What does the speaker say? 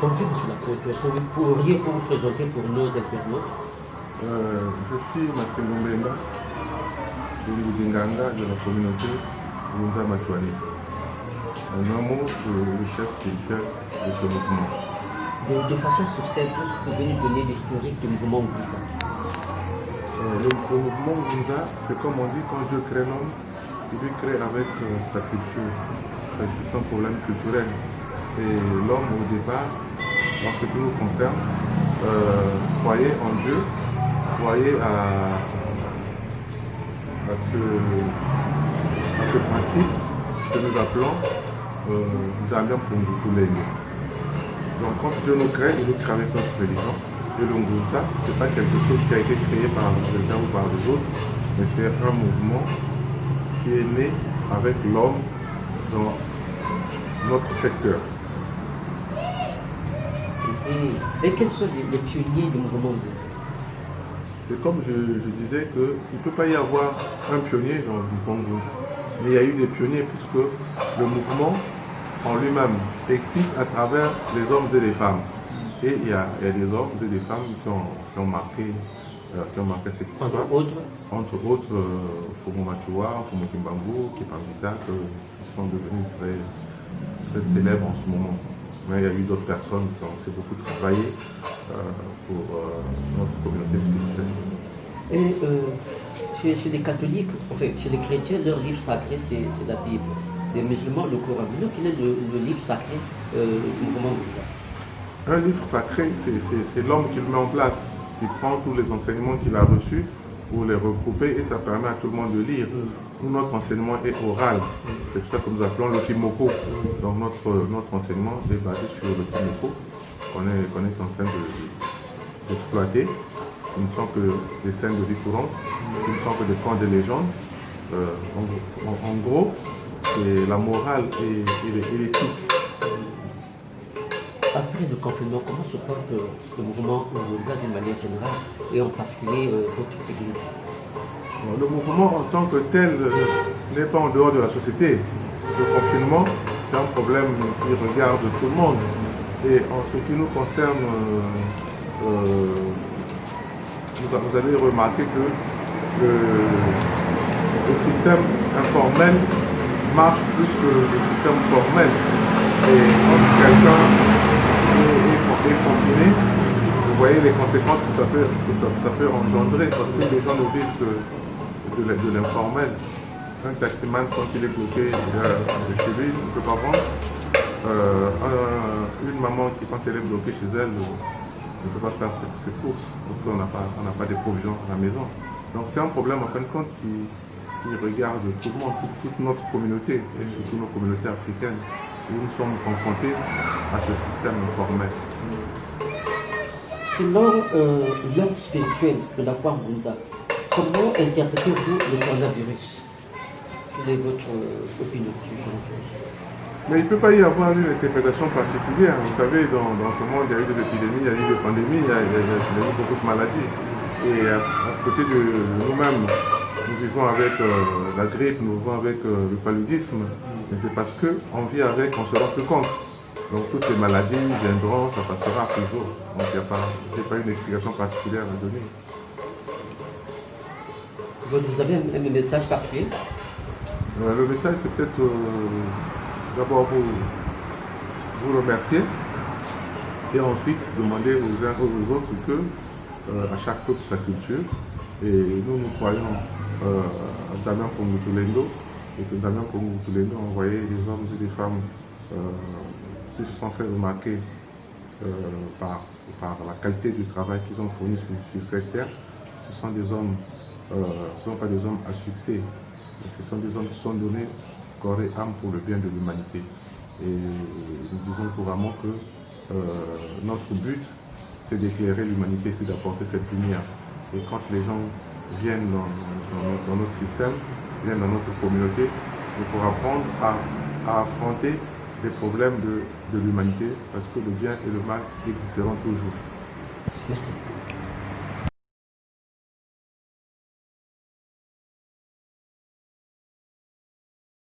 Bonjour, pourriez-vous vous présenter pour nos internautes? Je suis Marcelo Mbemba, de l'Udinganga de la communauté Ngunza Machuanis. Un homme, le chef spirituel de ce mouvement. De façon succincte, vous pouvez nous donner l'historique du mouvement Ngunza? Le mouvement Ngunza, c'est comme on dit, quand Dieu crée l'homme, il lui crée avec sa culture. C'est juste un problème culturel. Et l'homme, au départ, dans ce qui nous concerne, croyait en Dieu, croyait à ce principe que nous appelons Nzambian Pungukulenge. Donc quand Dieu nous crée, il nous crée avec notre religion. Et le Ngunza, ce n'est pas quelque chose qui a été créé par les uns ou par les autres, mais c'est un mouvement qui est né avec l'homme dans notre secteur. Et quels sont les pionniers du mouvement Ngunza? C'est comme je disais qu'il ne peut pas y avoir un pionnier dans le mouvement Ngunza. Mais il y a eu des pionniers puisque le mouvement en lui-même existe à travers les hommes et les femmes. Et il y a des hommes et des femmes qui ont marqué cette histoire. Entre autres, Fumu Machua, Fumu Kimbambu, Kipambita, qui sont devenus très, très célèbres en ce moment. Mais il y a eu d'autres personnes qui ont beaucoup travaillé pour notre communauté spirituelle. Et chez les catholiques, enfin chez les chrétiens, leur livre sacré c'est la Bible. Les musulmans, le Coran. Quel est le livre sacré du mouvement Ngunza? Un livre sacré, c'est l'homme qui le met en place. Il prend tous les enseignements qu'il a reçus pour les regrouper et ça permet à tout le monde de lire. Nous, notre enseignement est oral. C'est pour ça que nous appelons le Kimoko. Donc notre enseignement est basé sur le Kimoko qu'on est en train d'exploiter. Ce ne sont que des scènes de vie courante, ce ne sont que des contes de légendes. En gros, c'est la morale et l'éthique. Après le confinement, comment se porte le mouvement Ngunza de manière générale et en particulier votre église? Le mouvement en tant que tel n'est pas en dehors de la société. Le confinement, c'est un problème qui regarde tout le monde. Et en ce qui nous concerne, vous avez remarqué que le système informel marche plus que le système formel. Et quand quelqu'un est confiné, vous voyez les conséquences que ça peut engendrer parce que les gens ne vivent que de l'informel. Un taximan, quand il est bloqué chez lui, il ne peut pas vendre. Une maman qui, quand elle est bloquée chez elle, ne peut pas faire ses courses parce qu'on n'a pas de provisions à la maison. Donc c'est un problème en fin de compte qui regarde tout le monde, toute notre communauté et surtout nos communautés africaines où nous sommes confrontés à ce système informel. Selon l'ordre spirituel de la foi Ngunza, comment interprétez-vous le coronavirus? Quelle est votre opinion sur le coronavirus? Mais il ne peut pas y avoir une interprétation particulière. Vous savez, dans ce monde, il y a eu des épidémies, il y a eu des pandémies, il y a eu beaucoup de maladies. Et à côté de nous-mêmes, nous vivons avec la grippe, nous vivons avec le paludisme. Mais c'est parce qu'on vit avec, on se rend plus compte. Donc toutes les maladies viendront, ça passera toujours. Donc il n'y a pas une explication particulière à donner. Vous avez un message particulier? Le message, c'est peut-être d'abord vous remercier et ensuite demander aux uns et aux autres que à chaque peuple sa culture. Et nous croyons à Nzambian Pungutulendo et que Nzambian Pungutulendo a envoyé des hommes et des femmes qui se sont fait remarquer par la qualité du travail qu'ils ont fourni sur cette terre. Ce sont des hommes, ce ne sont pas des hommes à succès, mais ce sont des hommes qui sont donnés corps et âme pour le bien de l'humanité. Et nous disons couramment que notre but, c'est d'éclairer l'humanité, c'est d'apporter cette lumière. Et quand les gens viennent dans notre système, viennent dans notre communauté, c'est pour apprendre à affronter les problèmes de l'humanité, parce que le bien et le mal existeront toujours. Merci.